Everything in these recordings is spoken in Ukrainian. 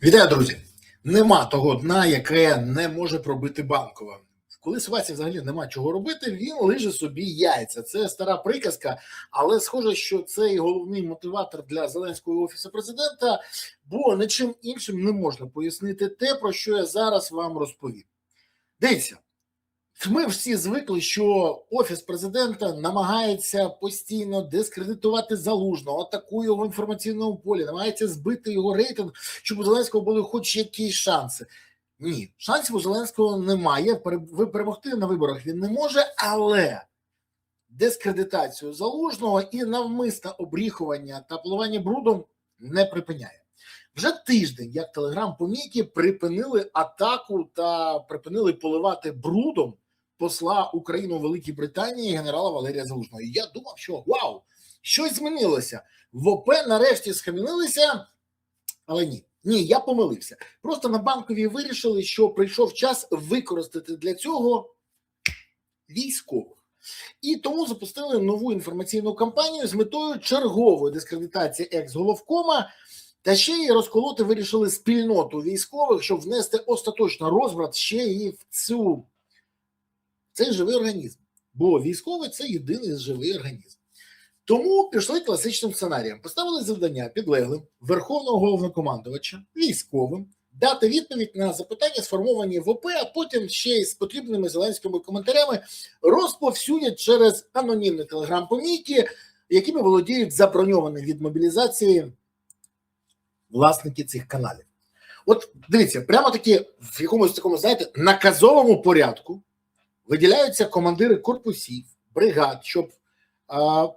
Вітаю, друзі! Нема того дна, яке не може пробити Банкова. Коли ситуації взагалі нема чого робити, він лиже собі яйця. Це стара приказка, але схоже, що це і головний мотиватор для Зеленського Офісу президента, бо нічим іншим не можна пояснити те, про що я зараз вам розповім. Дивіться, ми всі звикли, що Офіс президента намагається постійно дискредитувати Залужного, атакує його в інформаційному полі, намагається збити його рейтинг, щоб у Зеленського були хоч якісь шанси. Ні, шансів у Зеленського немає, перемогти на виборах він не може, але дискредитацію Залужного і навмисне обріхування та поливання брудом не припиняє. Вже тиждень, як телеграм-помійки припинили атаку та припинили поливати брудом посла України у Великій Британії генерала Валерія Залужного. І я думав, що вау, щось змінилося. В ОП нарешті схаменилися, але ні. Ні, я помилився. Просто на Банковій вирішили, що прийшов час використати для цього військових. І тому запустили нову інформаційну кампанію з метою чергової дискредитації екс-головкома, та ще й розколоти вирішили спільноту військових, щоб внести остаточно розбрат ще і в цей живий організм. Бо військовий – це єдиний живий організм. Тому пішли класичним сценарієм. Поставили завдання підлеглим Верховного Головнокомандувача, військовим, дати відповідь на запитання, сформовані в ОП, а потім ще й з потрібними Зеленськими коментарями розповсюдять через анонімні телеграм-помійки, якими володіють заброньовані від мобілізації власники цих каналів. От дивіться, прямо таки в якомусь такому, знаєте, наказовому порядку виділяються командири корпусів, бригад, щоб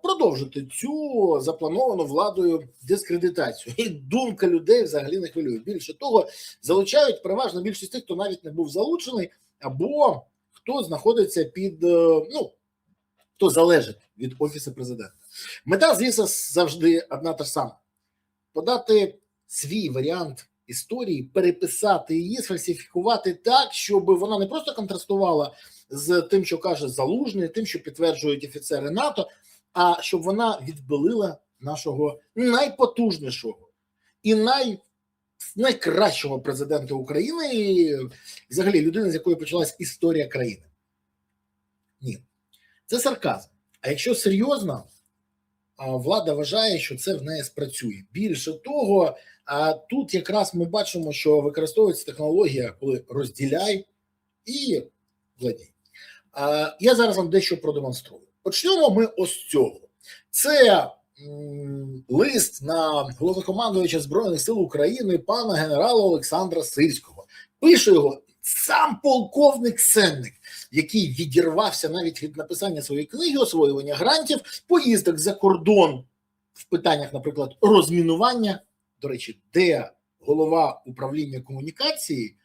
продовжити цю заплановану владою дискредитацію. І думка людей взагалі не хвилює. Більше того, залучають переважно більшість тих, хто навіть не був залучений, або хто знаходиться хто залежить від Офісу президента. Мета, звісно, завжди одна та ж сама. Подати свій варіант історії, переписати її, сфальсифікувати так, щоб вона не просто контрастувала з тим, що каже Залужний, тим, що підтверджують офіцери НАТО, а щоб вона відбелила нашого найпотужнішого і найкращого президента України і взагалі людини, з якої почалась історія країни. Ні, це сарказм. А якщо серйозно, влада вважає, що це в неї спрацює. Більше того, тут якраз ми бачимо, що використовується технологія, коли розділяй і владій. Я зараз вам дещо продемонструю. Почнемо ми ось з цього. Це лист на головнокомандувача Збройних сил України пана генерала Олександра Сирського. Пише його сам полковник Сенник, який відірвався навіть від написання своєї книги, освоювання грантів, поїздок за кордон в питаннях, наприклад, розмінування. До речі, де голова управління комунікації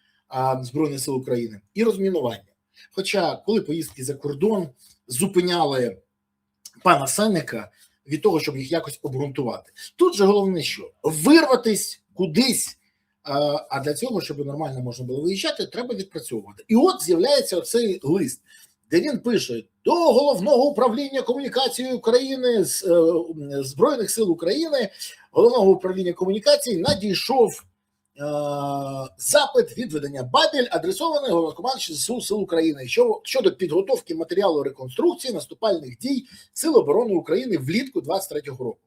Збройних сил України і розмінування. Хоча, коли поїздки за кордон зупиняли пана Сенника від того, щоб їх якось обґрунтувати. Тут же головне що? Вирватись кудись, а для цього, щоб нормально можна було виїжджати, треба відпрацьовувати. І от з'являється оцей лист, де він пише: до Головного управління комунікації України, Збройних сил України, Головного управління комунікації надійшов запит від видання «Бабель», адресований Головнокомандувачу ЗСУ Сил України щодо підготовки матеріалу реконструкції наступальних дій Сил оборони України влітку 23-го року.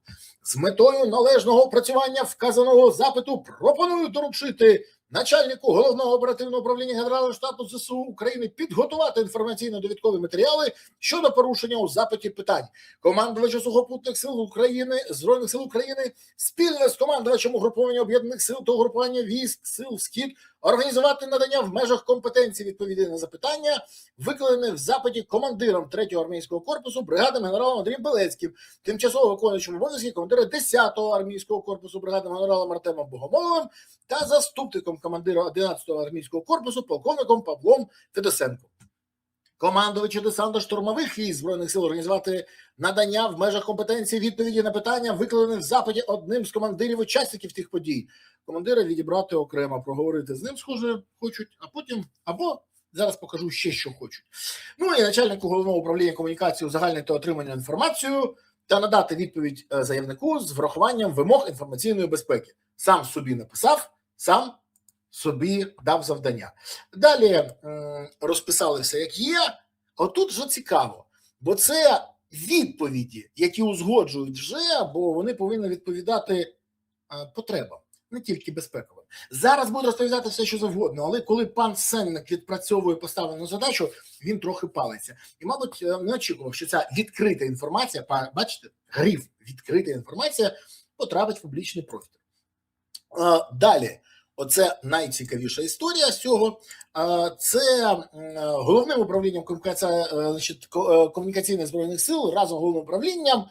З метою належного опрацювання вказаного запиту пропоную доручити начальнику Головного оперативного управління Генерального штабу ЗСУ України підготувати інформаційно-довідкові матеріали щодо порушення у запиті питань. Командувачу сухопутних сил України, Збройних сил України, спільно з командувачем угруповання об'єднаних сил та угрупування військ сил «Схід» організувати надання в межах компетенції відповідей на запитання, викладене в запиті командиром 3-го армійського корпусу бригадним генералом Андрієм Белецьким, тимчасово виконуючим обов'язки командира 10-го армійського корпусу бригадним генералом Артемом Богомоловим та заступником командира 11-го армійського корпусу полковником Павлом Федосенком. Командувачу десантно-штурмових військ Збройних сил організувати надання в межах компетенції відповіді на питання, викладені в запиті одним з командирів учасників тих подій. Командира відібрати окремо, проговорити з ним, схоже, хочуть, а потім, або зараз покажу ще, що хочуть. Ну і начальнику Головного управління комунікації узагальнити отримання інформацію та надати відповідь заявнику з врахуванням вимог інформаційної безпеки. Сам собі написав, сам собі дав завдання. Далі розписали все, як є. Отут вже цікаво, бо це відповіді, які узгоджують вже, бо вони повинні відповідати потребам, не тільки безпековим. Зараз буду розповідати все, що завгодно, але коли пан Сенник відпрацьовує поставлену задачу, він трохи палиться. І, мабуть, не очікував, що ця відкрита інформація, бачите, гриф «відкрита інформація» потрапить в публічний простір. Далі, оце найцікавіша історія з цього. Це головним управлінням комунікаційних збройних сил разом з головним управлінням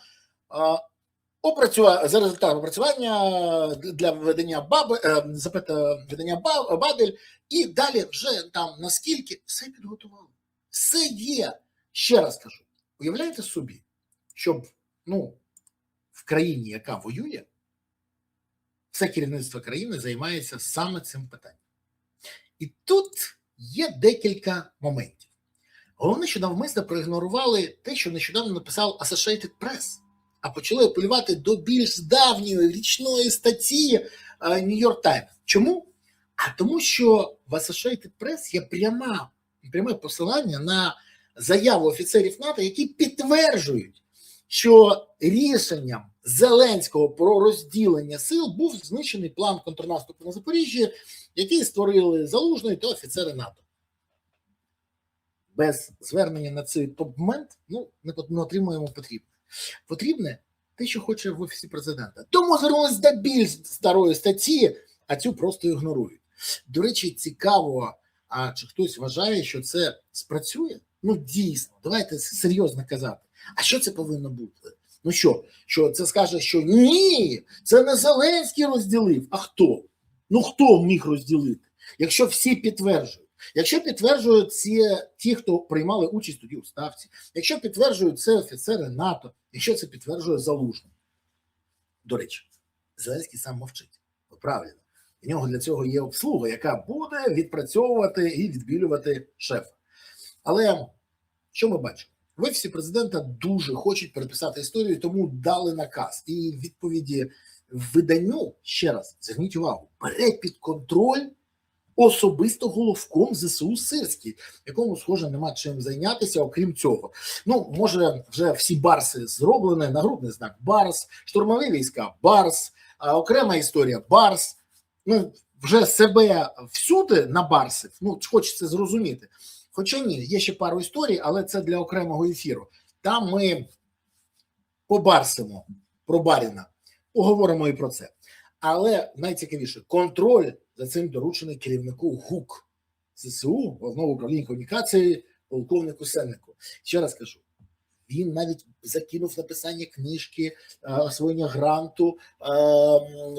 за результатом опрацювання для видання Бабель, і далі вже там наскільки все підготували. Все є. Ще раз кажу, уявляєте собі, щоб в країні, яка воює, все керівництво країни займається саме цим питанням. І тут є декілька моментів. Головне, що навмисно проігнорували те, що нещодавно написав Associated Press, а почали апелювати до більш давньої річної статті New York Times. Чому? А тому, що в Associated Press є пряме посилання на заяву офіцерів НАТО, які підтверджують, що рішенням Зеленського про розділення сил був знищений план контрнаступу на Запоріжжі, який створили Залужний та офіцери НАТО. Без звернення на цей топ-момент не отримуємо потрібне. Потрібне те, що хоче в Офісі Президента. Тому звернулися до більш старої статті, а цю просто ігнорують. До речі, цікаво, чи хтось вважає, що це спрацює? Дійсно, давайте серйозно казати. А що це повинно бути? Що це скаже, що ні, це не Зеленський розділив, а хто? Хто міг розділити? Якщо всі підтверджують. Якщо підтверджують ті, хто приймали участь тоді у ставці, якщо підтверджують це офіцери НАТО, якщо це підтверджує Залужний. До речі, Зеленський сам мовчить. Правильно. У нього для цього є обслуга, яка буде відпрацьовувати і відбілювати шефа. Але що ми бачимо? В Офісі Президента дуже хочуть переписати історію, тому дали наказ. І відповіді виданню, ще раз, зверніть увагу, бере під контроль особисто головком ЗСУ Сирський, якому, схоже, нема чим зайнятися, окрім цього. Може, вже всі барси зроблені, нагрудний знак Барс, штурмові війська Барс, окрема історія Барс. Вже себе всюди на барсів, хочеться зрозуміти. Хоча ні, є ще пару історій, але це для окремого ефіру. Там ми побарсимо про Баріна, поговоримо і про це. Але найцікавіше, контроль за цим доручений керівнику ГУК ЗСУ, Головного управління комунікації, полковнику Сеннику. Ще раз кажу, він навіть закинув написання книжки, освоєння гранту,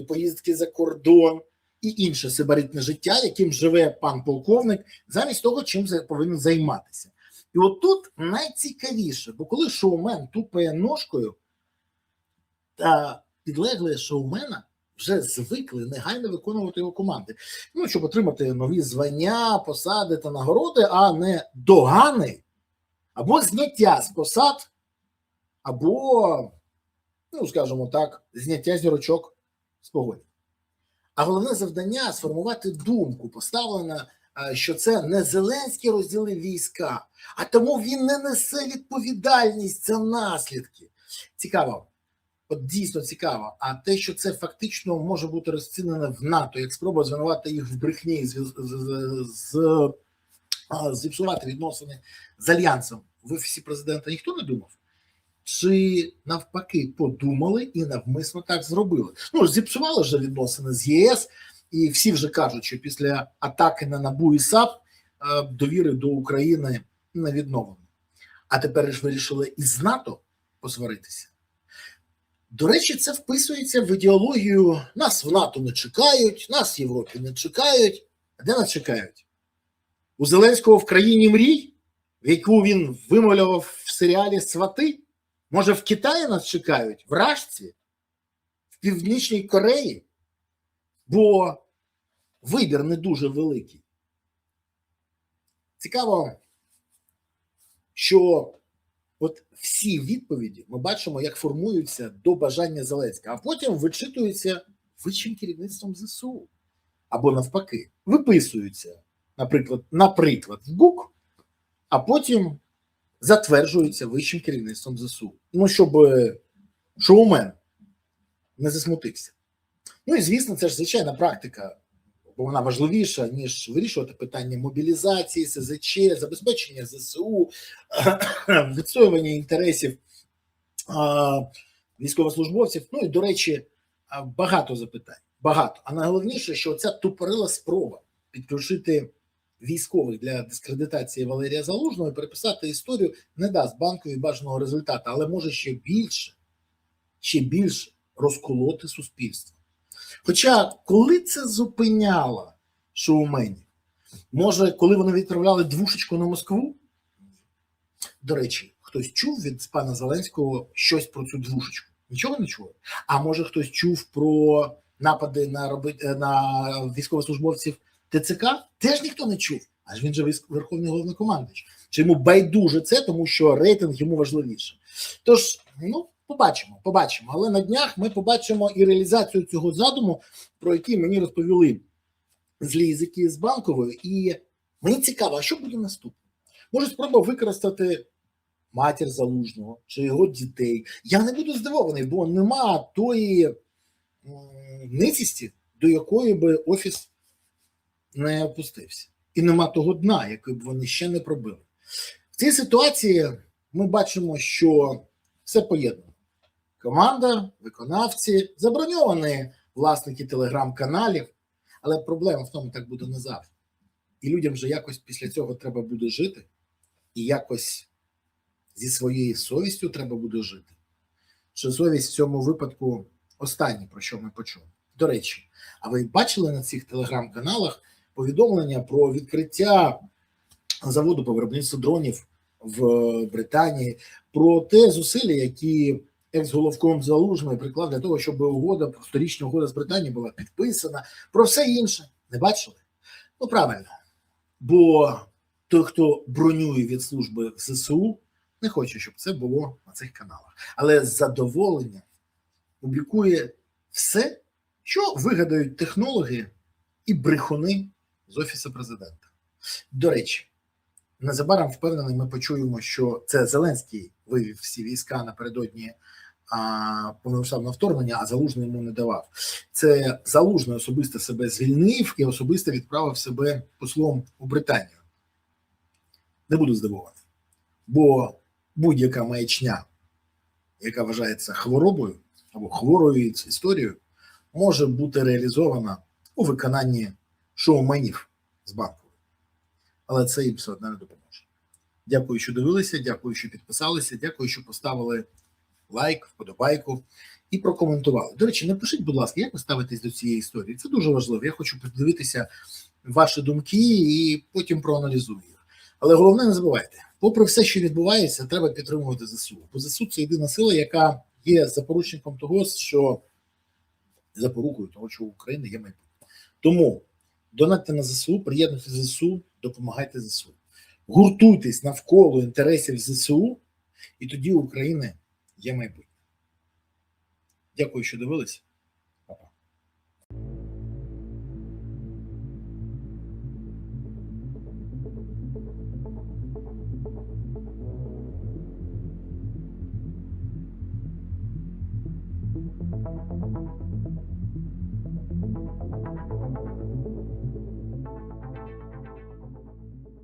поїздки за кордон і інше сибаритне життя, яким живе пан полковник, замість того, чим повинен займатися. І от тут найцікавіше, бо коли шоумен тупає ножкою, та підлеглі шоумена вже звикли негайно виконувати його команди. Щоб отримати нові звання, посади та нагороди, а не догани, або зняття з посад, або, скажімо так, зняття зірочок з погоні. А головне завдання – сформувати думку, поставлено, що це не Зеленський розділив війська, а тому він не несе відповідальність за наслідки. Цікаво. От дійсно цікаво. А те, що це фактично може бути розцінено в НАТО, як спроба звинувати їх в брехні, зіпсувати відносини з Альянсом в Офісі Президента, ніхто не думав? Чи навпаки подумали і навмисно так зробили? Зіпсували вже відносини з ЄС, і всі вже кажуть, що після атаки на НАБУ і САП довіри до України не відновлено. А тепер ж вирішили із НАТО посваритися. До речі, це вписується в ідеологію: нас в НАТО не чекають, нас в Європі не чекають. А де нас чекають? У Зеленського в країні мрій, в яку він вималював в серіалі «Свати»? Може, в Китаї нас чекають? В Рашці? В Північній Кореї? Бо вибір не дуже великий. Цікаво, що от всі відповіді ми бачимо, як формуються до бажання Зеленського, а потім вичитуються вищим керівництвом ЗСУ. або навпаки, виписуються, наприклад, в ГУК, а потім затверджуються вищим керівництвом ЗСУ. Ну, щоб шоумен не засмутився. Ну і звісно, це ж звичайна практика, бо вона важливіша, ніж вирішувати питання мобілізації, СЗЧ, забезпечення ЗСУ, відстоювання інтересів військовослужбовців. Ну і, до речі, багато запитань. Багато. А найголовніше, що ця тупорила спроба підключити військових для дискредитації Валерія Залужного і переписати історію не дасть банкові бажаного результату, але може ще більше розколоти суспільство. Хоча, коли це зупиняло шоуменів? Може, коли вони відправляли двушечку на Москву? До речі, хтось чув від пана Зеленського щось про цю двушечку? Нічого не чув? А може хтось чув про напади на військовослужбовців ТЦК? Теж ніхто не чув. Аж він же Верховний Головнокомандувач. Чи йому байдуже це, тому що рейтинг йому важливіше. Тож, побачимо. Але на днях ми побачимо і реалізацію цього задуму, про який мені розповіли злі язики з Банкової. І мені цікаво, а що буде наступне? Може спроба використати матір Залужного чи його дітей. Я не буду здивований, бо нема тої ницісті, до якої би офіс не опустився. І нема того дна, який б вони ще не пробили. В цій ситуації ми бачимо, що все поєднано. Команда, виконавці, заброньовані власники телеграм-каналів, але проблема в тому, так буде не завжди. І людям вже якось після цього треба буде жити, і якось зі своєю совістю треба буде жити. Що совість в цьому випадку останнє, про що ми почули. До речі, а ви бачили на цих телеграм-каналах повідомлення про відкриття заводу по виробництву дронів в Британії, про те зусилля, які екс-головком Залужний приклав для того, щоб сторічна угода з Британією була підписана, про все інше. Не бачили? Ну, правильно. Бо той, хто бронює від служби в ЗСУ, не хоче, щоб це було на цих каналах. Але з задоволенням публікує все, що вигадають технологи і брехуни з Офісу Президента. До речі, незабаром, впевнений, ми почуємо, що це Зеленський вивів всі війська напередодні повномасштабного вторгнення, а Залужний йому не давав. Це Залужний особисто себе звільнив і особисто відправив себе послом у Британію. Не буду здивований. Бо будь-яка маячня, яка вважається хворобою або хворою історією, може бути реалізована у виконанні шоуменів з Банкової. Але це їм все одно не допоможе. Дякую, що дивилися, дякую, що підписалися, дякую, що поставили лайк, вподобайку і прокоментували. До речі, напишіть, будь ласка, як ви ставитесь до цієї історії. Це дуже важливо. Я хочу подивитися ваші думки і потім проаналізую їх. Але головне, не забувайте, попри все, що відбувається, треба підтримувати ЗСУ. Бо ЗСУ – це єдина сила, яка є запоручником того, що запорукою того, що в Україні є майбутнє. Тому донатьте на ЗСУ, приєднуйте ЗСУ, допомагайте ЗСУ. Гуртуйтесь навколо інтересів ЗСУ, і тоді у України є майбутнє. Дякую, що дивились.